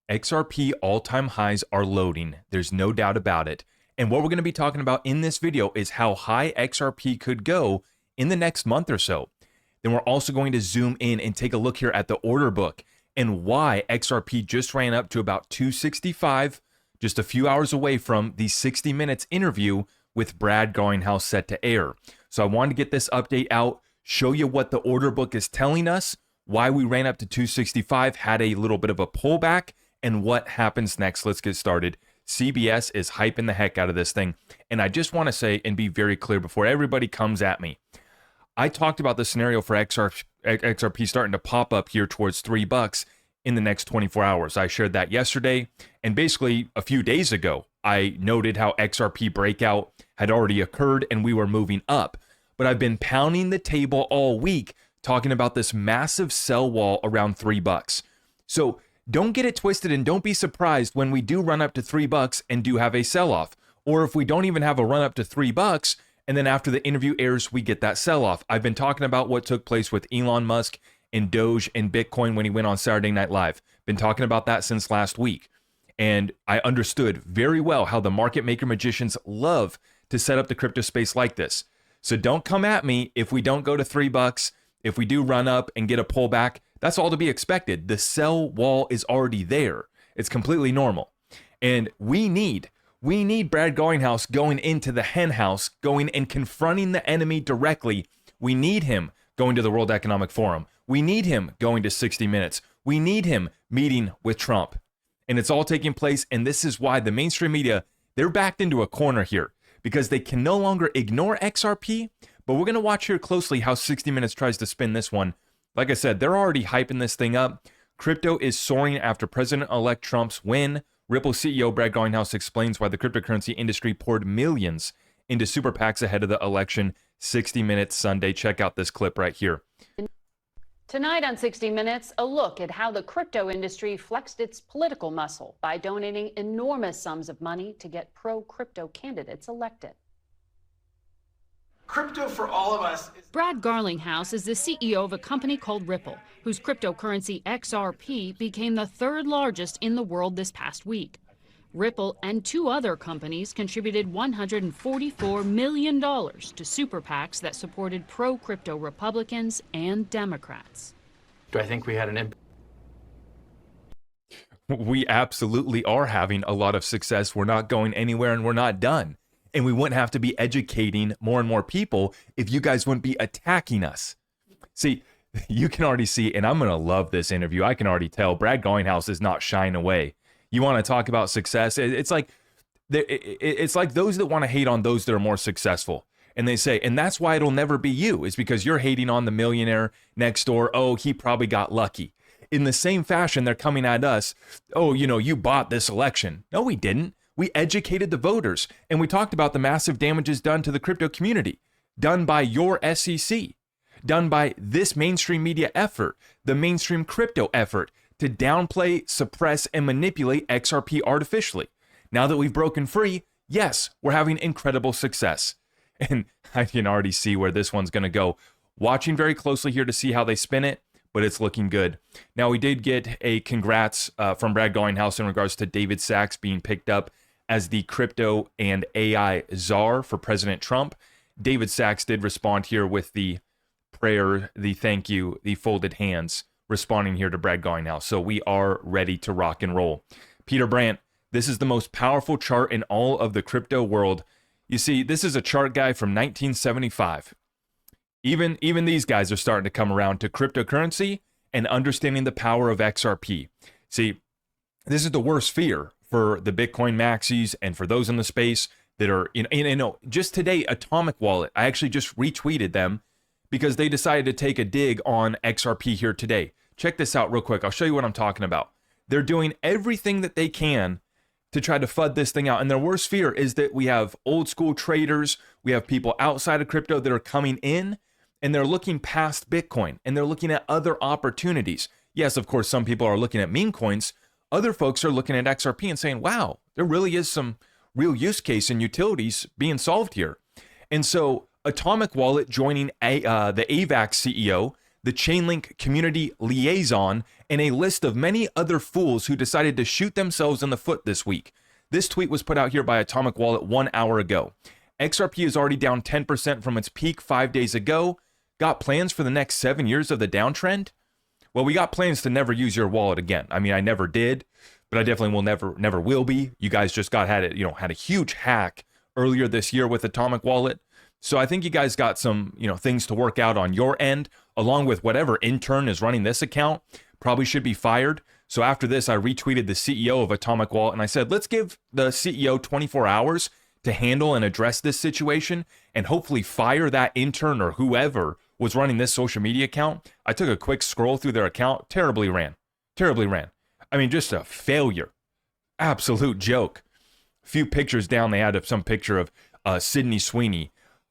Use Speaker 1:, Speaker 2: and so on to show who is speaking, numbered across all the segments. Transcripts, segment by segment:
Speaker 1: XRP all-time highs are loading. There's no doubt about it. And what we're going to be talking about in this video is how high XRP could go in the next month or so. Then we're also going to zoom in and take a look here at the order book and why XRP just ran up to about 265, just a few hours away from the 60 Minutes interview with Brad Garlinghouse set to air. So I wanted to get this update out, show you what the order book is telling us, why we ran up to 265, had a little bit of a pullback, and what happens next. Let's get started. CBS is hyping the heck out of this thing. And I just want to say and be very clear before everybody comes at me. I talked about the scenario for XRP starting to pop up here towards $3 in the next 24 hours. I shared that yesterday. And basically a few days ago, I noted how XRP breakout had already occurred and we were moving up. But I've been pounding the table all week talking about this massive sell wall around $3. So don't get it twisted and don't be surprised when we do run up to $3 and do have a sell-off. Or if we don't even have a run up to $3 and then after the interview airs, we get that sell-off. I've been talking about what took place with Elon Musk and Doge and Bitcoin when he went on Saturday Night Live. Been talking about that since last week. And I understood very well how the market maker magicians love to set up the crypto space like this. So don't come at me if we don't go to $3. If we do run up and get a pullback, that's all to be expected. The sell wall is already there. It's completely normal. And we need Brad Garlinghouse going into the hen house, going and confronting the enemy directly. We need him going to the World Economic Forum. We need him going to 60 Minutes. We need him meeting with Trump. And it's all taking place. And this is why the mainstream media, they're backed into a corner here because they can no longer ignore XRP. But we're going to watch here closely how 60 Minutes tries to spin this one. Like I said, they're already hyping this thing up. Crypto is soaring after President-elect Trump's win. Ripple CEO Brad Garlinghouse explains why the cryptocurrency industry poured millions into super PACs ahead of the election. 60 Minutes Sunday. Check out this clip right here.
Speaker 2: Tonight on 60 Minutes, a look at how the crypto industry flexed its political muscle by donating enormous sums of money to get pro-crypto candidates elected.
Speaker 3: Crypto for all of us.
Speaker 2: Brad Garlinghouse is the CEO of a company called Ripple, whose cryptocurrency XRP became the third largest in the world this past week. Ripple and two other companies contributed $144 million to super PACs that supported pro-crypto Republicans and Democrats.
Speaker 3: Do I think we had an impact?
Speaker 1: We absolutely are having a lot of success. We're not going anywhere and we're not done. And we wouldn't have to be educating more and more people if you guys wouldn't be attacking us. See, you can already see, and I'm going to love this interview. I can already tell Brad Garlinghouse is not shying away. You want to talk about success? It's like those that want to hate on those that are more successful. And they say, and that's why it'll never be you. It's because you're hating on the millionaire next door. Oh, he probably got lucky. In the same fashion, they're coming at us. Oh, you bought this election. No, we didn't. We educated the voters, and we talked about the massive damages done to the crypto community, done by your SEC, done by this mainstream media effort, the mainstream crypto effort to downplay, suppress, and manipulate XRP artificially. Now that we've broken free, yes, we're having incredible success. And I can already see where this one's going to go. Watching very closely here to see how they spin it, but it's looking good. Now, we did get a congrats from Brad Garlinghouse in regards to David Sachs being picked up as the crypto and AI czar for President Trump. David Sachs did respond here with the prayer, the thank you, the folded hands, responding here to Brad Garlinghouse. So we are ready to rock and roll. Peter Brandt, this is the most powerful chart in all of the crypto world. You see, this is a chart guy from 1975. Even these guys are starting to come around to cryptocurrency and understanding the power of XRP. See, this is the worst fear for the Bitcoin maxis and for those in the space that are, just today, Atomic Wallet, I actually just retweeted them because they decided to take a dig on XRP here today. Check this out real quick. I'll show you what I'm talking about. They're doing everything that they can to try to FUD this thing out. And their worst fear is that we have old school traders, we have people outside of crypto that are coming in and they're looking past Bitcoin and they're looking at other opportunities. Yes, of course, some people are looking at meme coins. Other folks are looking at XRP and saying, wow, there really is some real use case and utilities being solved here. And so Atomic Wallet joining the AVAX CEO, the Chainlink community liaison, and a list of many other fools who decided to shoot themselves in the foot this week. This tweet was put out here by Atomic Wallet 1 hour ago. XRP is already down 10% from its peak 5 days ago. Got plans for the next 7 years of the downtrend? Well, we got plans to never use your wallet again. I mean, I never did, but I definitely will never will be. You guys just had a huge hack earlier this year with Atomic Wallet. So I think you guys got some, things to work out on your end, along with whatever intern is running this account probably should be fired. So after this, I retweeted the CEO of Atomic Wallet and I said, let's give the CEO 24 hours to handle and address this situation and hopefully fire that intern or whoever was running this social media account. I took a quick scroll through their account, terribly ran. I mean, just a failure, absolute joke. A few pictures down, they had some picture of Sydney Sweeney.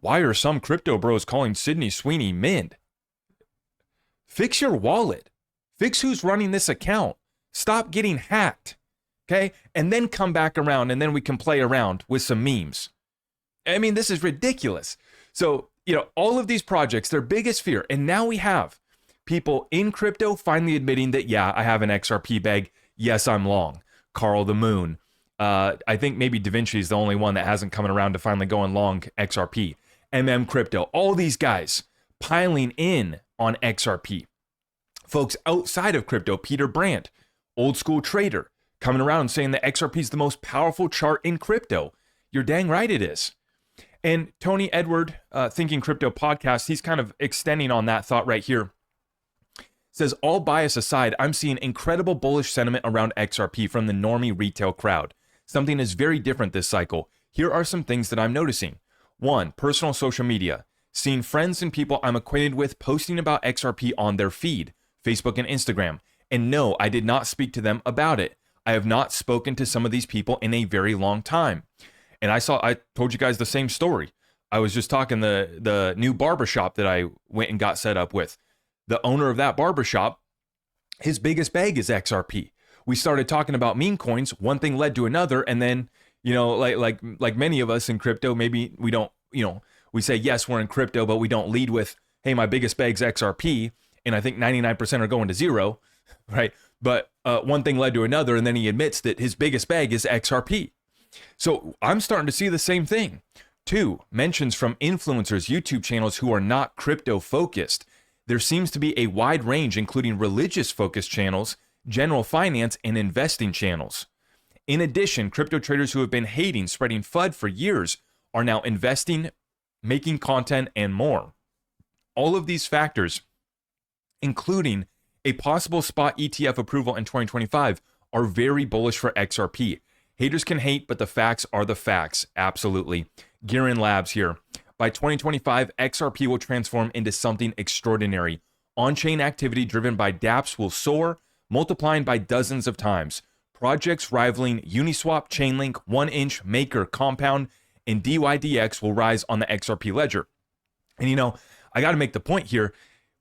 Speaker 1: Why are some crypto bros calling Sydney Sweeney mint? Fix your wallet. Fix who's running this account. Stop getting hacked, okay? And then come back around and then we can play around with some memes. I mean, this is ridiculous. So, all of these projects, their biggest fear, and now we have people in crypto finally admitting that, yeah, I have an XRP bag. Yes, I'm long. Carl the Moon. I think maybe Da Vinci is the only one that hasn't come around to finally going long XRP. Crypto, all these guys piling in on XRP. Folks outside of crypto, Peter Brandt, old school trader, coming around and saying that XRP is the most powerful chart in crypto. You're dang right it is. And Tony Edward, Thinking Crypto podcast, he's kind of extending on that thought right here. Says, all bias aside, I'm seeing incredible bullish sentiment around XRP from the normie retail crowd. Something is very different this cycle. Here are some things that I'm noticing. 1, personal social media. Seeing friends and people I'm acquainted with posting about XRP on their feed, Facebook and Instagram. And no, I did not speak to them about it. I have not spoken to some of these people in a very long time. And I told you guys the same story. I was just talking the new barbershop that I went and got set up with. The owner of that barbershop, his biggest bag is XRP. We started talking about meme coins. One thing led to another. And then, like many of us in crypto, maybe we don't, we say, yes, we're in crypto, but we don't lead with, hey, my biggest bag's XRP. And I think 99% are going to zero, right? But one thing led to another. And then he admits that his biggest bag is XRP. So I'm starting to see the same thing. 2, mentions from influencers, YouTube channels who are not crypto focused. There seems to be a wide range, including religious focused channels, general finance, and investing channels. In addition, crypto traders who have been hating, spreading FUD for years are now investing, making content, and more. All of these factors, including a possible spot ETF approval in 2025, are very bullish for XRP. Haters can hate, but the facts are the facts. Absolutely. Gearin Labs here. By 2025, XRP will transform into something extraordinary. On-chain activity driven by dApps will soar, multiplying by dozens of times. Projects rivaling Uniswap, Chainlink, 1inch, Maker, Compound, and DYDX will rise on the XRP ledger. And I got to make the point here.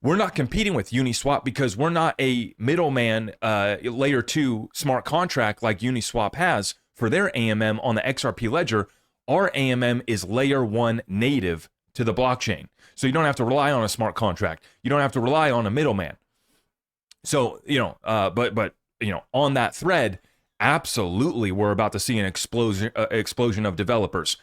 Speaker 1: We're not competing with Uniswap because we're not a middleman layer 2 smart contract like Uniswap has for their AMM on the XRP ledger. Our AMM is layer 1 native to the blockchain. So you don't have to rely on a smart contract. You don't have to rely on a middleman. So, but on that thread, absolutely we're about to see an explosion of developers.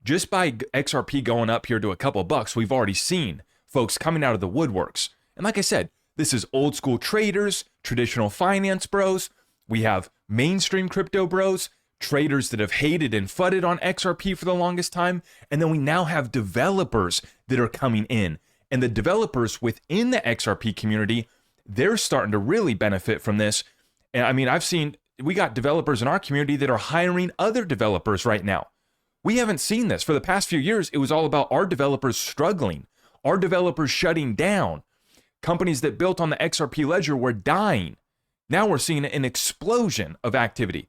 Speaker 1: Just by XRP going up here to a couple bucks, we've already seen folks coming out of the woodworks. And like I said, this is old school traders, traditional finance bros. We have mainstream crypto bros, traders that have hated and fudded on XRP for the longest time. And then we now have developers that are coming in. And the developers within the XRP community, they're starting to really benefit from this. And I mean, we got developers in our community that are hiring other developers right now. We haven't seen this. For the past few years, it was all about our developers struggling, our developers shutting down. Companies that built on the XRP ledger were dying. Now we're seeing an explosion of activity.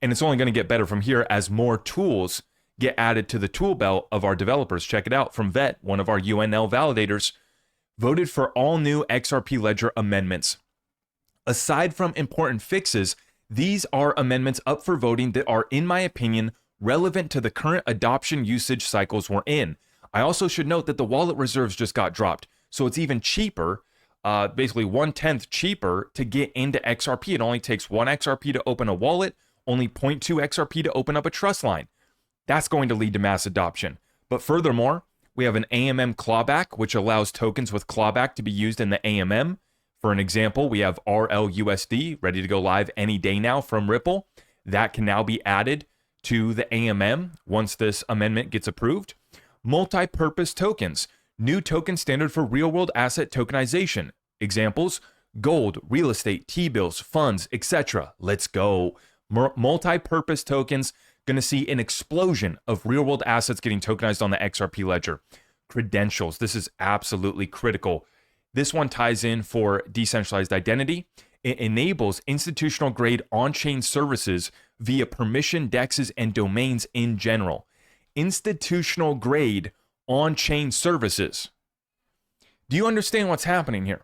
Speaker 1: And it's only going to get better from here as more tools get added to the tool belt of our developers. Check it out from Vet, one of our UNL validators, voted for all new XRP ledger amendments. Aside from important fixes, these are amendments up for voting that are, in my opinion, relevant to the current adoption usage cycles we're in. I also should note that the wallet reserves just got dropped, so it's even cheaper basically 1/10 cheaper to get into XRP. It only takes 1 XRP to open a wallet, only 0.2 XRP to open up a trust line. That's going to lead to mass adoption. But furthermore, we have an AMM clawback, which allows tokens with clawback to be used in the AMM. For an example, we have RLUSD ready to go live any day now from Ripple. That can now be added to the AMM once this amendment gets approved. Multi-purpose tokens, new token standard for real-world asset tokenization. Examples, gold, real estate, T-bills, funds, etc. Let's go. Multi-purpose tokens, going to see an explosion of real-world assets getting tokenized on the XRP ledger. Credentials, this is absolutely critical. This one ties in for decentralized identity. It enables institutional grade on-chain services via permission dexes and domains in general. Institutional grade on-chain services. Do you understand what's happening here?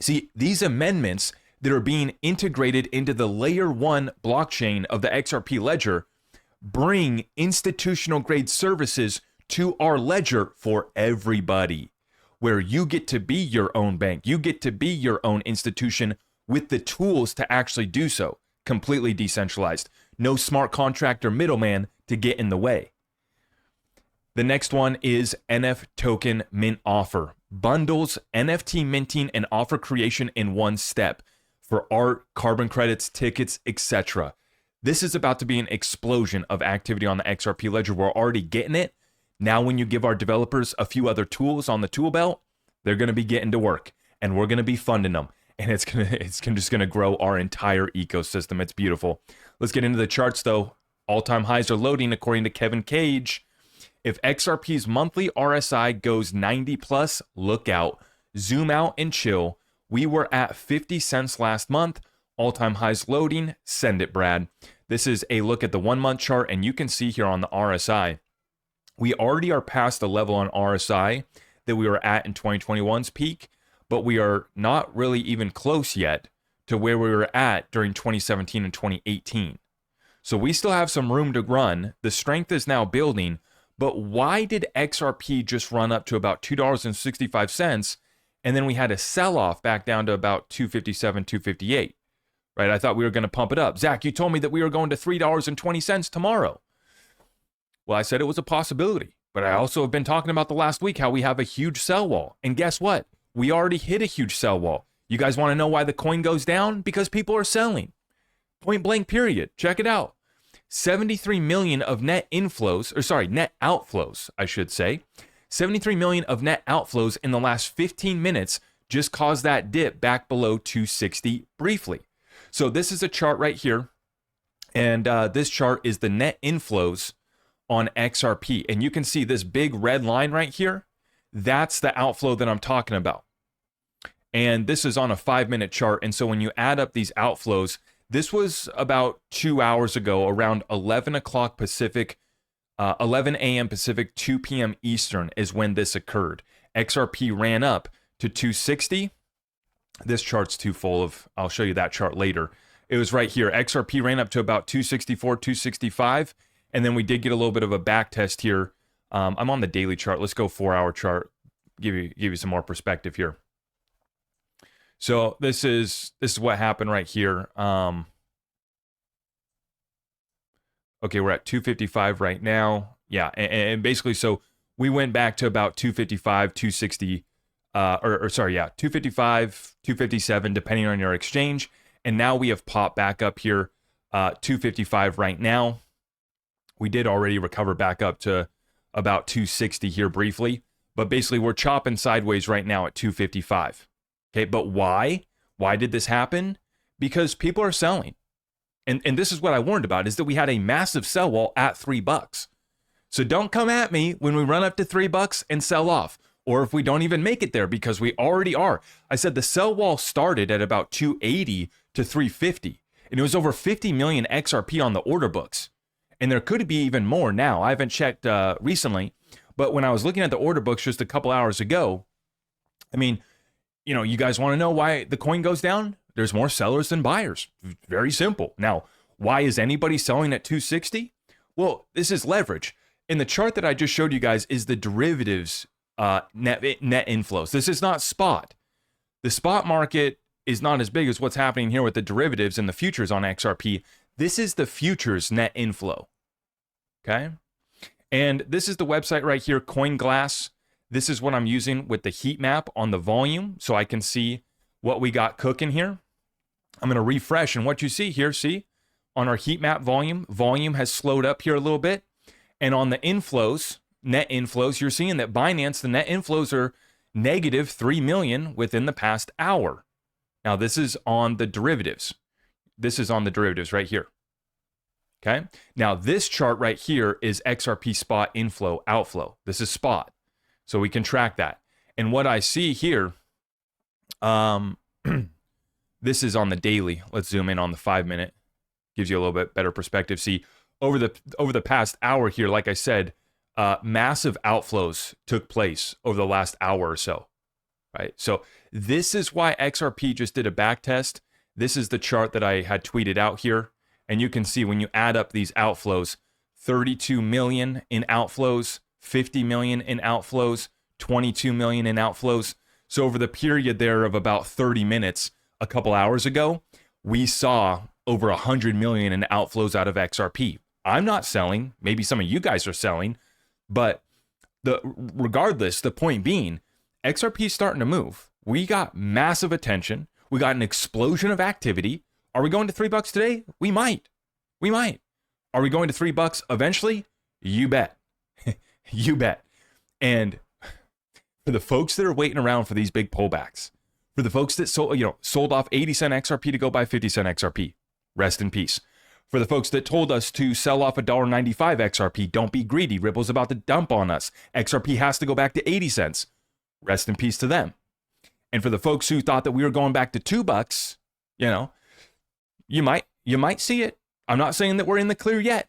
Speaker 1: See, these amendments that are being integrated into the layer 1 blockchain of the XRP ledger bring institutional grade services to our ledger for everybody, where you get to be your own bank. You get to be your own institution with the tools to actually do so. Completely decentralized. No smart contract or middleman to get in the way. The next one is NF token mint offer. Bundles NFT minting and offer creation in one step for art, carbon credits, tickets, etc. This is about to be an explosion of activity on the XRP ledger. We're already getting it. Now, when you give our developers a few other tools on the tool belt, they're going to be getting to work, and we're going to be funding them. And it's just going to grow our entire ecosystem. It's beautiful. Let's get into the charts, though. All-time highs are loading, according to Kevin Cage. If XRP's monthly RSI goes 90 plus, look out. Zoom out and chill. We were at 50 cents last month. All-time highs loading. Send it, Brad. This is a look at the 1 month chart, and you can see here on the RSI, we already are past the level on RSI that we were at in 2021's peak, but we are not really even close yet to where we were at during 2017 and 2018. So we still have some room to run. The strength is now building, but why did XRP just run up to about $2.65, and then we had a sell-off back down to about $2.57, $2.58? Right? I thought we were going to pump it up. Zach, you told me that we were going to $3.20 tomorrow. Well, I said it was a possibility, but I also have been talking about the last week how we have a huge sell wall. And guess what? We already hit a huge sell wall. You guys want to know why the coin goes down? Because people are selling. Point blank period. Check it out. 73 million of net outflows, I should say. 73 million of net outflows in the last 15 minutes just caused that dip back below 260 briefly. So this is a chart right here. And this chart is the net inflows on XRP. And you can see this big red line right here. That's the outflow that I'm talking about. And this is on a 5-minute chart. And so when you add up these outflows, this was about 2 hours ago, around 11 o'clock Pacific, 11 a.m. Pacific, 2 p.m. Eastern is when this occurred. XRP ran up to 260. This chart's too full of, I'll show you that chart later. It was right here. XRP ran up to about 264, 265. And then we did get a little bit of a back test here. I'm on the daily chart. Let's go 4-hour chart. Give you some more perspective here. So this is what happened right here. Okay, we're at 255 right now. Yeah, and basically, so we went back to about 255, 260, 255, 257, depending on your exchange. And now we have popped back up here, 255 right now. We did already recover back up to about 260 here briefly, but basically we're chopping sideways right now at 255. Okay, but why? Why did this happen? Because people are selling. And this is what I warned about, is that we had a massive sell wall at $3. So don't come at me when we run up to $3 and sell off, or if we don't even make it there, because we already are. I said the sell wall started at about 280 to 350, and it was over 50 million XRP on the order books. And there could be even more now. I haven't checked recently, but when I was looking at the order books just a couple hours ago, I mean, you know, you guys want to know why the coin goes down? There's more sellers than buyers. Very simple. Now, why is anybody selling at 260? Well, this is leverage. In the chart that I just showed you guys is the derivatives net inflows. This is not spot. The spot market is not as big as what's happening here with the derivatives and the futures on XRP. This is the futures net inflow. Okay. And this is the website right here, CoinGlass. This is what I'm using with the heat map on the volume so I can see what we got cooking here. I'm going to refresh, and what you see here, see, on our heat map volume has slowed up here a little bit. And on the inflows, net inflows, you're seeing that Binance, the net inflows are negative 3 million within the past hour. Now, this is on the derivatives. This is on the derivatives right here. Okay. Now, this chart right here is XRP spot inflow, outflow. This is spot. So we can track that. And what I see here, this is on the daily. Let's zoom in on the 5-minute. Gives you a little bit better perspective. See, over the past hour here, like I said, massive outflows took place over the last hour or so, right? So this is why XRP just did a back test. This is the chart that I had tweeted out here. And you can see when you add up these outflows, 32 million in outflows, 50 million in outflows, 22 million in outflows. So over the period there of about 30 minutes, a couple hours ago, we saw over 100 million in outflows out of XRP. I'm not selling. Maybe some of you guys are selling. But regardless, the point being, XRP is starting to move. We got massive attention. We got an explosion of activity. Are we going to $3 today? We might. We might. Are we going to $3 eventually? You bet. You bet. And for the folks that are waiting around for these big pullbacks, for the folks that sold off 80-cent XRP to go buy 50-cent XRP, rest in peace. For the folks that told us to sell off $1.95 XRP, don't be greedy. Ripple's about to dump on us. XRP has to go back to 80 cents. Rest in peace to them. And for the folks who thought that we were going back to $2, you might see it. I'm not saying that we're in the clear yet.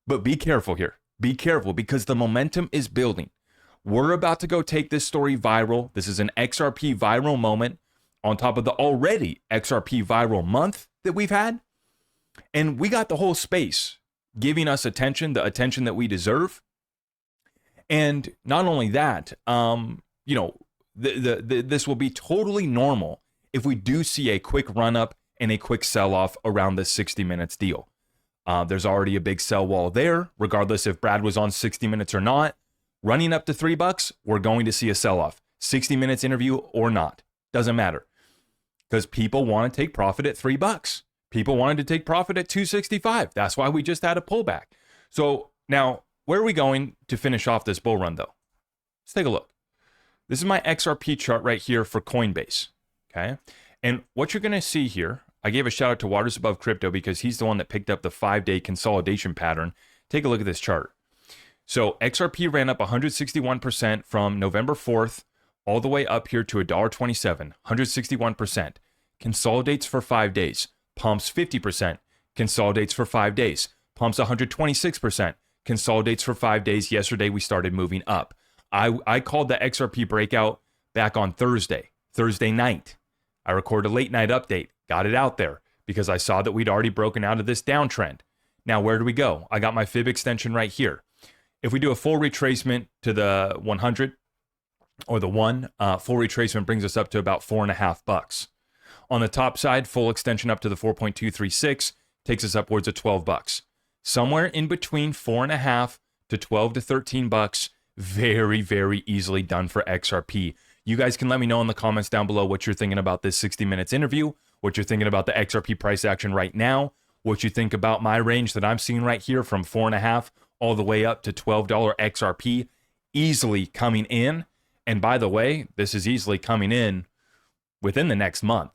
Speaker 1: But be careful here. Be careful because the momentum is building. We're about to go take this story viral. This is an XRP viral moment on top of the already XRP viral month that we've had. And we got the whole space giving us attention, the attention that we deserve. And not only that, this will be totally normal if we do see a quick run up and a quick sell off around this 60 minutes deal. There's already a big sell wall there, regardless if Brad was on 60 minutes or not. Running up to $3, we're going to see a sell off. 60 minutes interview or not, doesn't matter. Because people want to take profit at $3. People wanted to take profit at $2.65. That's why we just had a pullback. So now, where are we going to finish off this bull run though? Let's take a look. This is my XRP chart right here for Coinbase. Okay. And what you're going to see here, I gave a shout out to Waters Above Crypto because he's the one that picked up the 5-day consolidation pattern. Take a look at this chart. So XRP ran up 161% from November 4th all the way up here to $1.27, 161%. Consolidates for 5 days, pumps 50%, consolidates for 5 days, pumps 126%, consolidates for 5 days. Yesterday, we started moving up. I called the XRP breakout back on Thursday night. I recorded a late night update, got it out there because I saw that we'd already broken out of this downtrend. Now, where do we go? I got my fib extension right here. If we do a full retracement to the 100 or the 1, full retracement brings us up to about $4.50. On the top side, full extension up to the 4.236 takes us upwards of $12. Somewhere in between $4.50 to $12 to $13. Very, very easily done for XRP. You guys can let me know in the comments down below what you're thinking about this 60 minutes interview, what you're thinking about the XRP price action right now, what you think about my range that I'm seeing right here from 4.5 all the way up to $12 XRP, easily coming in. And by the way, this is easily coming in within the next month.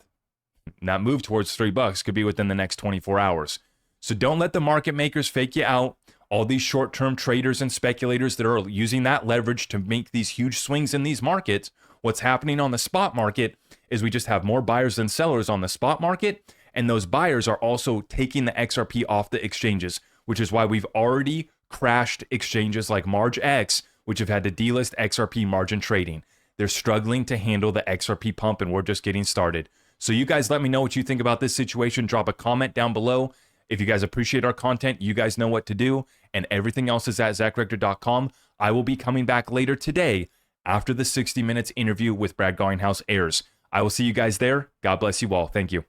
Speaker 1: And that move towards $3 could be within the next 24 hours. So don't let the market makers fake you out. All these short-term traders and speculators that are using that leverage to make these huge swings in these markets. What's happening on the spot market is we just have more buyers than sellers on the spot market. And those buyers are also taking the XRP off the exchanges, which is why we've already crashed exchanges like MargeX, which have had to delist XRP margin trading. They're struggling to handle the XRP pump, and we're just getting started. So you guys let me know what you think about this situation. Drop a comment down below. If you guys appreciate our content, you guys know what to do. And everything else is at zachrector.com. I will be coming back later today after the 60 Minutes interview with Brad Garlinghouse airs. I will see you guys there. God bless you all. Thank you.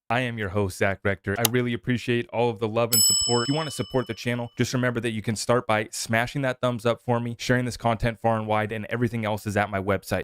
Speaker 1: I am your host, Zach Rector. I really appreciate all of the love and support. If you want to support the channel, just remember that you can start by smashing that thumbs up for me, sharing this content far and wide, and everything else is at my website.